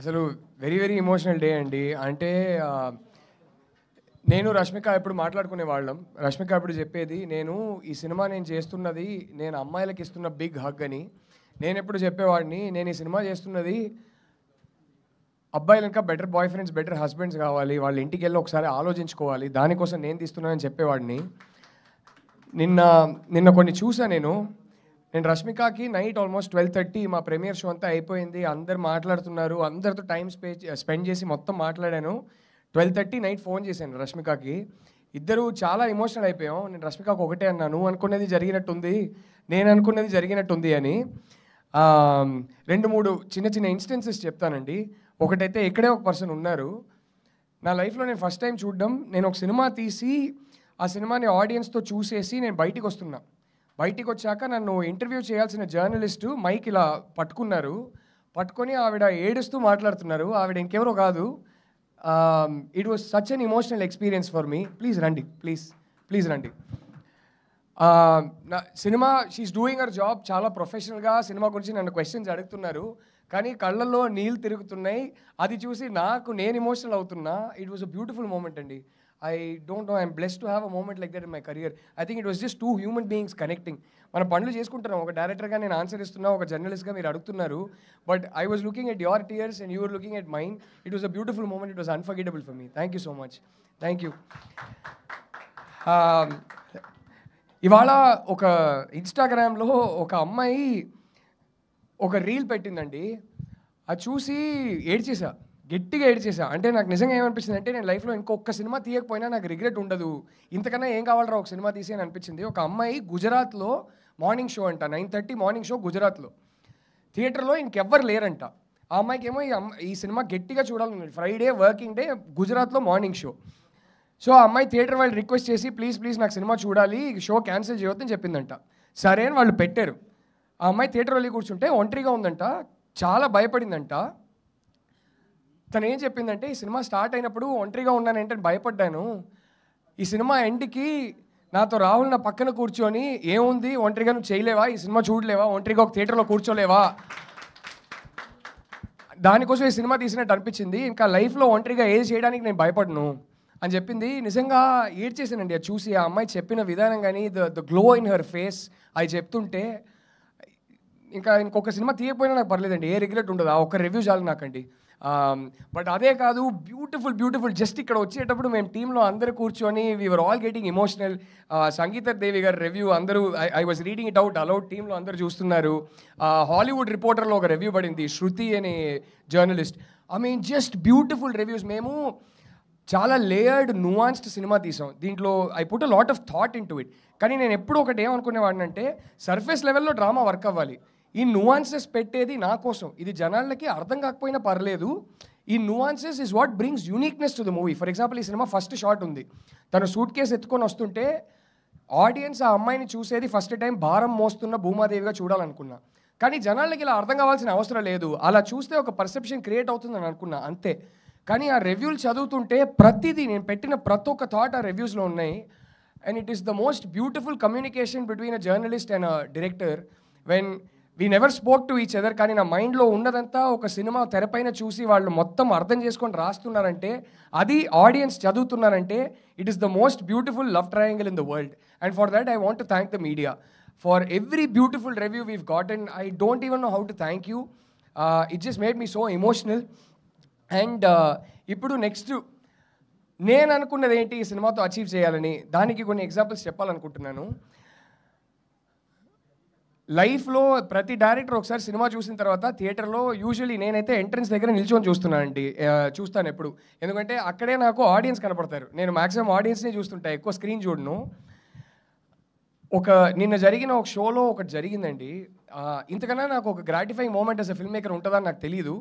అసలు very very emotional day అండి. అంటే నేను రష్మిక ఎప్పుడు మాట్లాడుకునే వాళ్ళం. రష్మిక ఎప్పుడు చెప్పేది, నేను ఈ సినిమా నేను చేస్తున్నది నేను అమ్మాయిలకి ఇస్తున్న బిగ్ హగ్ అని. నేను ఎప్పుడు చెప్పేవాడిని, నేను ఈ సినిమా చేస్తున్నది అబ్బాయిలు ఇంకా better boyfriends, better husbands కావాలి, వాళ్ళ ఇంటికి వెళ్ళి ఒకసారి ఆలోచించుకోవాలి, దానికోసం నేను తీస్తున్నానని చెప్పేవాడిని. నిన్న నిన్న కొన్ని చూసా నేను రష్మికకి నైట్ ఆల్మోస్ట్ 12:30 మా ప్రీమియర్ షో అంతా అయిపోయింది, అందరు మాట్లాడుతున్నారు, అందరితో టైం స్పెండ్ చేసి మొత్తం మాట్లాడాను. 12:30 నైట్ ఫోన్ చేశాను రష్మికకి. ఇద్దరు చాలా ఎమోషనల్ అయిపోయాం. నేను రష్మికకు ఒకటే అన్నా, నువ్వు అనుకున్నది జరిగినట్టుంది, నేను అనుకున్నది జరిగినట్టుంది అని. 2-3 చిన్న చిన్న ఇన్స్టెన్సెస్ చెప్తానండి. ఒకటైతే ఇక్కడే ఒక పర్సన్ ఉన్నారు, నా లైఫ్లో నేను ఫస్ట్ టైం చూడడం, నేను ఒక సినిమా తీసి ఆ సినిమాని ఆడియన్స్తో చూసేసి నేను బయటికి వస్తున్నా. బయటికి వచ్చాక నన్ను ఇంటర్వ్యూ చేయాల్సిన జర్నలిస్టు మైక్ ఇలా పట్టుకొని ఆవిడ ఏడుస్తూ మాట్లాడుతున్నారు. ఆవిడ ఇంకెవరో కాదు. It was such an emotional experience for me. Please రండి, ప్లీజ్ రండి. నా cinema she is doing her job చాలా ప్రొఫెషనల్గా. సినిమా గురించి నన్ను క్వశ్చన్స్ అడుగుతున్నారు, కానీ కళ్ళల్లో నీళ్ళు తిరుగుతున్నాయి. అది చూసి నేను ఎమోషనల్ అవుతున్నా. It was a beautiful moment అండి. I don't know, I'm blessed to have a moment like that in my career. I think it was just two human beings connecting. మన పనులు చేసుకుంటున్నాం, ఒక డైరెక్టర్గా నేను ఆన్సర్ ఇస్తున్నా, ఒక జర్నలిస్ట్గా మీరు అడుగుతున్నారు. But I was looking at your tears and you were looking at mind. It was a beautiful moment. It was unforgettable for me. Thank you so much. Thank you. ఇవాళ ఒక ఇన్స్టాగ్రామ్లో ఒక అమ్మాయి ఒక రీల్ పెట్టిందండి. అది చూసి గట్టిగా ఏడ్చేసా. అంటే నాకు నిజంగా ఏమనిపించింది అంటే, నేను లైఫ్లో ఇంకొక సినిమా తీయకపోయినా నాకు రిగ్రెట్ ఉండదు, ఇంతకన్నా ఏం కావాలరా ఒక సినిమా తీసి అని అనిపించింది. ఒక అమ్మాయి గుజరాత్లో మార్నింగ్ షో అంట, 9:30 మార్నింగ్ షో గుజరాత్లో, థియేటర్లో ఇంకెవ్వరు లేరంట. ఆ అమ్మాయికి ఏమో ఈ సినిమా గట్టిగా చూడాలన్నది. ఫ్రైడే వర్కింగ్ డే, గుజరాత్లో మార్నింగ్ షో. సో ఆ అమ్మాయి థియేటర్ వాళ్ళు రిక్వెస్ట్ చేసి, ప్లీజ్ నాకు సినిమా చూడాలి, షో క్యాన్సిల్ చేయొద్దని చెప్పిందంట. సరే అని వాళ్ళు పెట్టారు. ఆ అమ్మాయి థియేటర్ వెళ్ళి కూర్చుంటే ఒంటరిగా ఉందంట, చాలా భయపడిందంట. తను ఏం చెప్పిందంటే, ఈ సినిమా స్టార్ట్ అయినప్పుడు ఒంటరిగా ఉన్నానంటే భయపడ్డాను, ఈ సినిమా ఎండ్కి నాతో రాహుల్ నా పక్కన కూర్చొని, ఏముంది ఒంటరిగా నువ్వు చేయలేవా, ఈ సినిమా చూడలేవా, ఒంటరిగా ఒక థియేటర్లో కూర్చోలేవా, దానికోసం ఈ సినిమా తీసినట్టు అనిపించింది, ఇంకా లైఫ్లో ఒంటరిగా ఏది చేయడానికి నేను భయపడను అని చెప్పింది. నిజంగా ఏడ్చేసానండి అది చూసి. ఆ అమ్మాయి చెప్పిన విధానం కానీ, the glow in her face, అది చెప్తుంటే ఇంకొక సినిమా తీయకపోయినా నాకు పర్లేదండి, ఏ రిగ్రెట్ ఉండదు. ఆ ఒక్క రివ్యూ చాలు నాకండి. బట్ అదే కాదు, బ్యూటిఫుల్ జస్ట్ ఇక్కడ వచ్చేటప్పుడు మేము టీంలో అందరూ కూర్చొని వీఆర్ ఆల్ గెటింగ్ ఎమోషనల్. సంగీత దేవి గారి రివ్యూ అందరూ, I was reading it out allowed, టీంలో అందరూ చూస్తున్నారు. హాలీవుడ్ రిపోర్టర్లో ఒక రివ్యూ పడింది, శృతి అనే journalist. I mean just beautiful reviews. మేము చాలా లేయర్డ్ నువాన్స్డ్ సినిమా తీసాం, దీంట్లో I put a lot of thought in to it. కానీ నేను ఎప్పుడు ఒకటి ఏమనుకునేవాడిని అంటే, సర్ఫేస్ లెవెల్లో డ్రామా వర్క్ అవ్వాలి, ఈ నువాన్సెస్ పెట్టేది నా కోసం, ఇది జనాలకి అర్థం కాకపోయినా పర్లేదు, ఈ nuances is what brings uniqueness to the movie. For example, ఈ సినిమా ఫస్ట్ షాట్ ఉంది, తను సూట్ కేసు ఎత్తుకొని వస్తుంటే ఆడియన్స్ ఆ అమ్మాయిని చూసేది ఫస్ట్ టైం భారం మోస్తున్న భూమాదేవిగా చూడాలనుకున్నా. కానీ జనాలకి ఇలా అర్థం కావాల్సిన అవసరం లేదు, అలా చూస్తే ఒక పర్సెప్షన్ క్రియేట్ అవుతుందని అనుకున్నా, అంతే. కానీ ఆ రివ్యూలు చదువుతుంటే ప్రతిదీ, నేను పెట్టిన ప్రతి ఒక్క థాట్ ఆ రివ్యూస్లో ఉన్నాయి. And it is the most beautiful communication between a journalist and a director when we never spoke to each other. కానీ నా మైండ్లో ఉన్నదంతా ఒక సినిమా తెరపైన చూసి వాళ్ళు మొత్తం అర్థం చేసుకొని రాస్తున్నారంటే, అది ఆడియన్స్ చదువుతున్నారంటే, it is the most beautiful love triangle in the world. And for that I want to thank the media for every beautiful review we've gotten. I don't even know how to thank you. It just made me so emotional. And ఇప్పుడు next నేను అనుకున్నది ఏంటి ఈ సినిమాతో achieve చేయాలని, దానికి కొన్ని examples చెప్పాలనుకుంటున్నాను. లైఫ్లో ప్రతి డైరెక్టర్ ఒకసారి సినిమా చూసిన తర్వాత థియేటర్లో యూజువల్లీ నేనైతే ఎంట్రన్స్ దగ్గర నిల్చొని చూస్తాను ఎప్పుడు, ఎందుకంటే అక్కడే నాకు ఆడియన్స్ కనపడతారు. నేను మ్యాక్సిమం ఆడియన్స్నే చూస్తుంటా, ఎక్కువ స్క్రీన్ చూడను. నిన్న జరిగిన ఒక షోలో ఒకటి జరిగిందండి, ఇంతకన్నా నాకు ఒక gratifying moment as a film maker ఉంటుందని నాకు తెలీదు.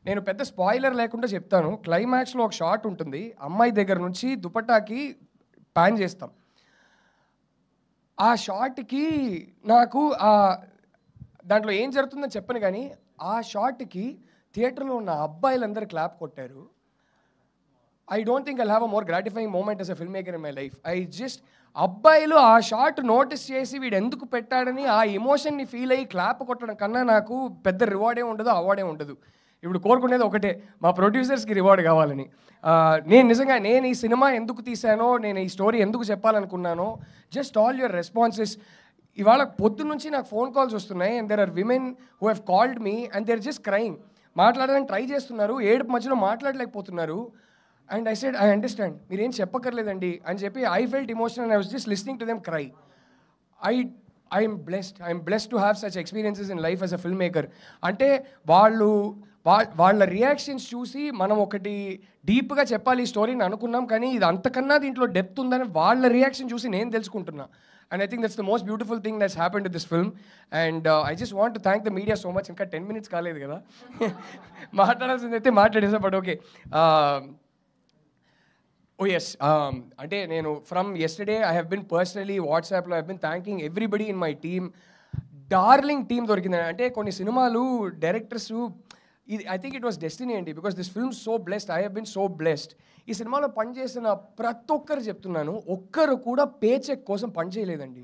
నేను పెద్ద స్పాయిలర్ లేకుండా చెప్తాను. క్లైమాక్స్లో ఒక షాట్ ఉంటుంది, అమ్మాయి దగ్గర నుంచి దుపట్టాకి ప్యాన్ చేస్తాం. ఆ షాట్కి నాకు దాంట్లో ఏం జరుగుతుందని చెప్పను, కానీ ఆ షాట్కి థియేటర్లో ఉన్న అబ్బాయిలందరూ క్లాప్ కొట్టారు. I don't think I'll have a more gratifying moment as a filmmaker in my life. అబ్బాయిలు ఆ షాట్ నోటీస్ చేసి వీడు ఎందుకు పెట్టాడని ఆ ఎమోషన్ని ఫీల్ అయ్యి క్లాప్ కొట్టడం కన్నా నాకు పెద్ద రివార్డే ఉండదు, అవార్డే ఉండదు. ఇప్పుడు కోరుకునేది ఒకటే, మా ప్రొడ్యూసర్స్కి రివార్డ్ కావాలని. నేను ఈ సినిమా ఎందుకు తీశానో, నేను ఈ స్టోరీ ఎందుకు చెప్పాలనుకున్నానో, జస్ట్ ఆల్ యువర్ రెస్పాన్సెస్. ఇవాళ పొద్దున్న నుంచి నాకు ఫోన్ కాల్స్ వస్తున్నాయి, and there are women who have called me and they are just crying. మాట్లాడడానికి ట్రై చేస్తున్నారు, ఏడుపు మధ్యలో మాట్లాడలేకపోతున్నారు. And I said, I understand, మీరేం చెప్పక్కర్లేదండి అని చెప్పి I felt emotional and I was just listening to them cry. I'm blessed to have such experiences in life as a film maker. అంటే వాళ్ళ రియాక్షన్స్ చూసి మనం ఒకటి డీప్గా చెప్పాలి ఈ స్టోరీని అనుకున్నాం, కానీ ఇది అంతకన్నా దీంట్లో డెప్త్ ఉందని వాళ్ళ రియాక్షన్ చూసి నేను తెలుసుకుంటున్నా. And I think that's the most beautiful thing that's happened to this film. And I just want to thank the media so much. Inka 10 minutes కాలేదు కదా, మాట్లాడాల్సిందైతే మాట్లాడేసా. బట్ ఓకే, oh yes, అంటే నేను from yesterday I have been personally WhatsAppలో I have been thanking everybody in my team. Darling team దొరికింది. అంటే కొన్ని సినిమాలు డైరెక్టర్స్, ఇది I think it was destiny అండి, because this film so blessed. I have been so blessed. ఈ సినిమాలో పనిచేసిన ప్రతి ఒక్కరు చెప్తున్నాను, ఒక్కరు కూడా పే చెక్ కోసం పనిచేయలేదండి.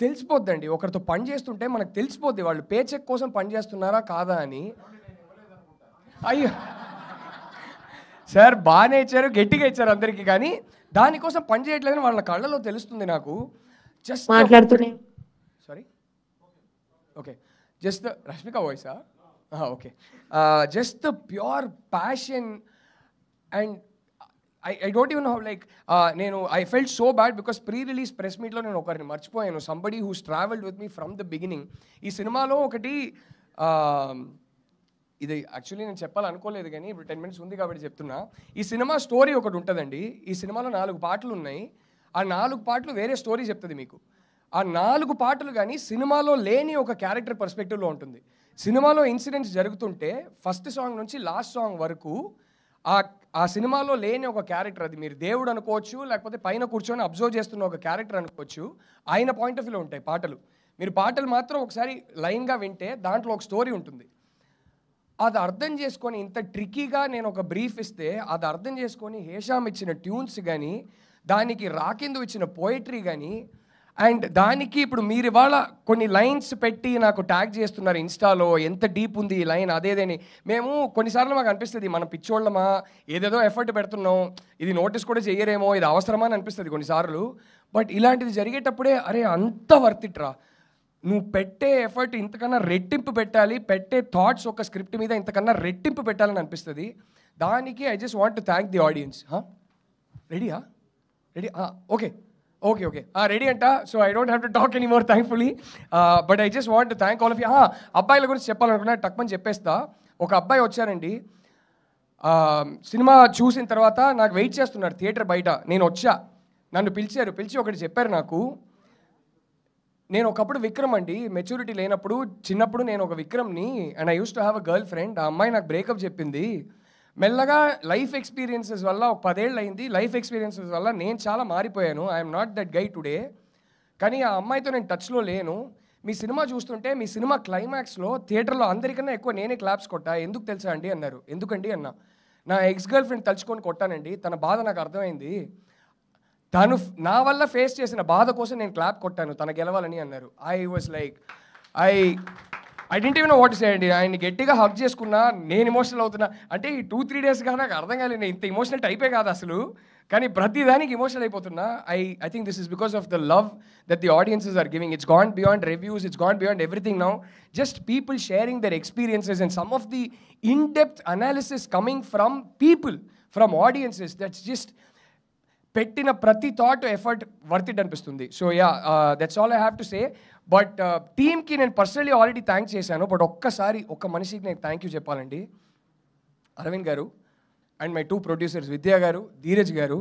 తెలిసిపోద్దండి, ఒకరితో పని చేస్తుంటే మనకు తెలిసిపోద్ది వాళ్ళు పే చెక్ కోసం పనిచేస్తున్నారా కాదా అని. అయ్యో సార్, బాగానే ఇచ్చారు, గట్టిగా ఇచ్చారు అందరికీ, కానీ దానికోసం పని చేయట్లేదని వాళ్ళ కళ్ళలో తెలుస్తుంది నాకు. జస్ట్ మాట్లాడుతూనే, sorry, okay, just the Rashmika వాయిసా, okay, just the pure passion. And I don't even know how, like, I felt so bad because pre-release press meetలో నేను ఒకరిని మర్చిపోయాను, somebody who's traveled with me from the beginning. ఈ సినిమాలో ఒకటి, ఇది actually నేను చెప్పాలనుకోలేదు కానీ ఇప్పుడు 10 minutes ఉంది కాబట్టి చెప్తున్నా. ఈ సినిమా స్టోరీ ఒకటి ఉంటుందండి. ఈ సినిమాలో 4 పాటలు ఉన్నాయి. ఆ 4 పాటలు వేరే స్టోరీ చెప్తుంది మీకు. ఆ 4 పాటలు కానీ సినిమాలో లేని ఒక క్యారెక్టర్ పర్స్పెక్టివ్లో ఉంటుంది. సినిమాలో ఇన్సిడెంట్స్ జరుగుతుంటే ఫస్ట్ సాంగ్ నుంచి లాస్ట్ సాంగ్ వరకు ఆ సినిమాలో లేని ఒక క్యారెక్టర్, అది మీరు దేవుడు అనుకోవచ్చు, లేకపోతే పైన కూర్చొని అబ్జర్వ్ చేస్తున్న ఒక క్యారెక్టర్ అనుకోవచ్చు, ఆయన పాయింట్ ఆఫ్ వ్యూలో ఉంటాయి పాటలు. మీరు పాటలు మాత్రం ఒకసారి లైన్గా వింటే దాంట్లో ఒక స్టోరీ ఉంటుంది. అది అర్థం చేసుకొని, ఇంత ట్రిక్కీగా నేను ఒక బ్రీఫ్ ఇస్తే అది అర్థం చేసుకొని హేషామ్ ఇచ్చిన ట్యూన్స్ కానీ, దానికి రాకిందు ఇచ్చిన పోయిటరీ కానీ, అండ్ దానికి ఇప్పుడు మీరు ఇవాళ కొన్ని లైన్స్ పెట్టి నాకు ట్యాగ్ చేస్తున్నారు ఇన్స్టాలో, ఎంత డీప్ ఉంది ఈ లైన్ అదేదని. మేము కొన్నిసార్లు మాకు అనిపిస్తుంది మనం పిచ్చోళ్ళమా, ఏదేదో ఎఫర్ట్ పెడుతున్నాం, ఇది నోటీస్ కూడా చెయ్యరేమో, ఇది అవసరమా అని అనిపిస్తుంది కొన్నిసార్లు. బట్ ఇలాంటిది జరిగేటప్పుడే అరే అంత వర్త్ ఇట్ రా, నువ్వు పెట్టే ఎఫర్ట్ ఇంతకన్నా రెట్టింపు పెట్టాలి, పెట్టే థాట్స్ ఒక స్క్రిప్ట్ మీద ఇంతకన్నా రెట్టింపు పెట్టాలని అనిపిస్తుంది. దానికి I just want to thank the audience. రెడీయా? Ready? Okay okay okay, ready అంట. So I don't have to talk any more thankfully, but I just want to thank all of you. అబ్బాయిల గురించి చెప్పాలనుకున్నా, టక్మని చెప్పేస్తా. ఒక అబ్బాయి వచ్చారండి, సినిమా చూసిన తర్వాత నాకు వెయిట్ చేస్తున్నారు థియేటర్ బయట. నేను వచ్చా, నన్ను పిలిచి ఒకటి చెప్పారు నాకు. నేను ఒకప్పుడు విక్రమ్ అండి, మెచ్యూరిటీ లేనప్పుడు చిన్నప్పుడు నేను ఒక విక్రమ్ని, and I use to have a girl friend. ఆ అమ్మాయి నాకు బ్రేకప్ చెప్పింది. మెల్లగా లైఫ్ ఎక్స్పీరియన్సెస్ వల్ల, ఒక 10 ఏళ్ళు అయింది, లైఫ్ ఎక్స్పీరియన్సెస్ వల్ల నేను చాలా మారిపోయాను. I'm not that guy today. కానీ ఆ అమ్మాయితో నేను టచ్లో లేను. మీ సినిమా చూస్తుంటే మీ సినిమా క్లైమాక్స్లో థియేటర్లో అందరికన్నా ఎక్కువ నేనే క్లాప్స్ కొట్టా. ఎందుకు తెలుసా అండి అన్నారు. ఎందుకండి అన్నా. నా ఎక్స్ గర్ల్ ఫ్రెండ్ తలుచుకొని కొట్టానండి, తన బాధ నాకు అర్థమైంది, తను నా వల్ల ఫేస్ చేసిన బాధ కోసం నేను క్లాప్ కొట్టాను, తన గెలవాలని అన్నారు. I was like, I didn't even know what to say అండి. ఆయన్ని గట్టిగా హగ్ చేసుకున్నా, నేను ఎమోషనల్ అవుతున్నా. అంటే ఈ 2-3 డేస్గా నాకు అర్థం కాలేదు, నేను ఇంత ఎమోషనల్ టైపే కాదు అసలు, కానీ ప్రతిదానికి ఎమోషనల్ అయిపోతున్నా. I think this is because of the love that the audiences are giving. It's gone beyond reviews, it's gone beyond everything now. Just people sharing their experiences and some of the in depth analysis coming from people, from audiences. That's just పెట్టిన ప్రతి thought effort worth it అనిపిస్తుంది. So yeah, that's all I have to say. But టీమ్కి నేను personally already thank చేశాను, but ఒక్కసారి ఒక్క మనిషికి నేను థ్యాంక్ యూ చెప్పాలండి. అరవింద్ గారు అండ్ మై 2 ప్రొడ్యూసర్స్, విద్యా గారు, ధీరజ్ గారు.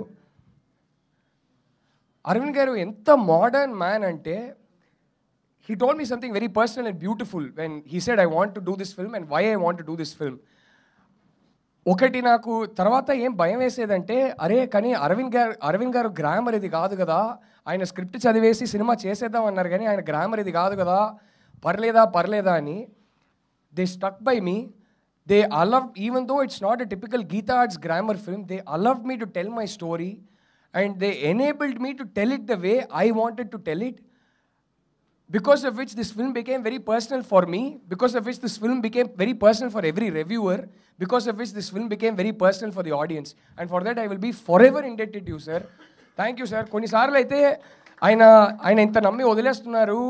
అరవింద్ గారు ఎంత మోడర్న్ మ్యాన్ అంటే, he told me something very personal and beautiful when he said I want to do this film and why I want to do this film. ఒకటి నాకు తర్వాత ఏం భయం వేసేదంటే, అరే కానీ అరవింద్ గారు గ్రామర్ ఇది కాదు కదా, ఆయన స్క్రిప్ట్ చదివేసి సినిమా చేసేద్దాం అన్నారు కానీ ఆయన గ్రామర్ ఇది కాదు కదా, పర్లేదా అని. They stuck by me. they allowed, even though it's not a typical Geeta Arts grammar film, they allowed me to tell my story, and they enabled me to tell it the way I wanted to tell it, because of which this film became very personal for me, because of which this film became very personal for every reviewer, because of which this film became very personal for the audience. And for that I will be forever indebted to you, sir. Thank you, sir. కొన్నిసార్లు అయితే ఆయన ఇంత నమ్మి వదిలేస్తున్నారు,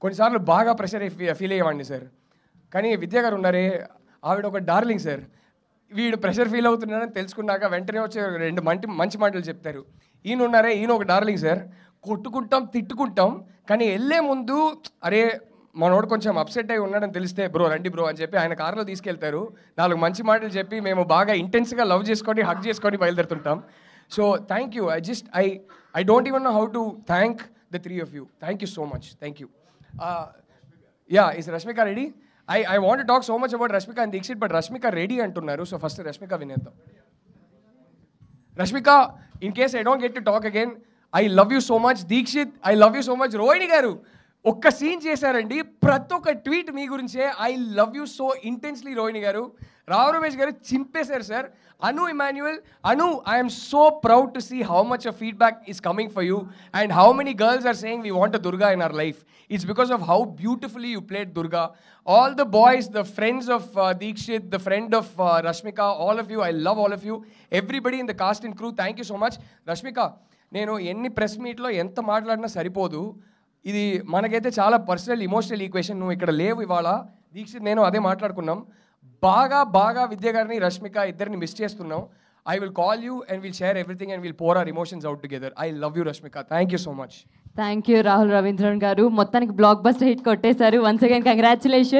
కొన్నిసార్లు బాగా pressure feel అయ్యేవాడిని sir. కానీ విద్యా గారు ఉన్నారే, ఆవిడ ఒక డార్లింగ్ సార్. వీడు ప్రెషర్ ఫీల్ అవుతున్నాడని తెలుసుకున్నాక వెంటనే వచ్చి రెండు మంచి మాటలు చెప్తారు. ఈయన ఉన్నారే, ఈయన ఒక డార్లింగ్ సార్. కొట్టుకుంటాం, తిట్టుకుంటాం, కానీ వెళ్ళే ముందు అరే మనోడు కొంచెం అప్సెట్ అయి ఉన్నాడని తెలిస్తే బ్రో రండి బ్రో అని చెప్పి ఆయన కార్లో తీసుకెళ్తారు. 4 మంచి మాటలు చెప్పి మేము బాగా ఇంటెన్స్గా లవ్ చేసుకొని హగ్ చేసుకొని బయలుదేరుతుంటాం. So thank you. I don't even know how to thank the 3 of you. Thank you so much. Thank you. Is Rashmika ready? I want to talk so much about Rashmika and Deekshit, but Rashmika ready antunnaru. So first Rashmika vineddam. Rashmika, in case I don't get to talk again, I love you so much. Deekshit, I love you so much. Rohini garu ఒక్క scene చేశారండి, ప్రతి ఒక్క tweet మీ గురించే. I love you so intensely Rohini garu. Rao Ramesh garu చింపేశారు sir. Anu Emmanuel, Anu, I'm so proud to see how much of feedback is coming for you and how many girls are saying we want a Durga in our life. It's because of how beautifully you played Durga. All the boys, the friends of Deekshit, the friend of Rashmika, all of you, I love all of you. Everybody in the cast and crew, thank you so much. Rashmika, నేను ఎన్ని press మీట్లో ఎంత మాట్లాడినా సరిపోదు. ఇది మనకైతే చాలా personal emotional equation. నువ్వు ఇక్కడ లేవు ఇవాళ. దీక్షిత్ నేను అదే మాట్లాడుకున్నాం. బాగా విద్య గారిని, రష్మిక ఇద్దరిని మిస్ చేస్తున్నాం. I will call you and we'll share everything and we'll pour our emotions out together. I love you, Rashmika. Thank you so much. Thank you, Rahul Ravindran garu. మొత్తానికి బ్లాక్ బస్టర్ హిట్ కొట్టేశారు. Once again, congratulations.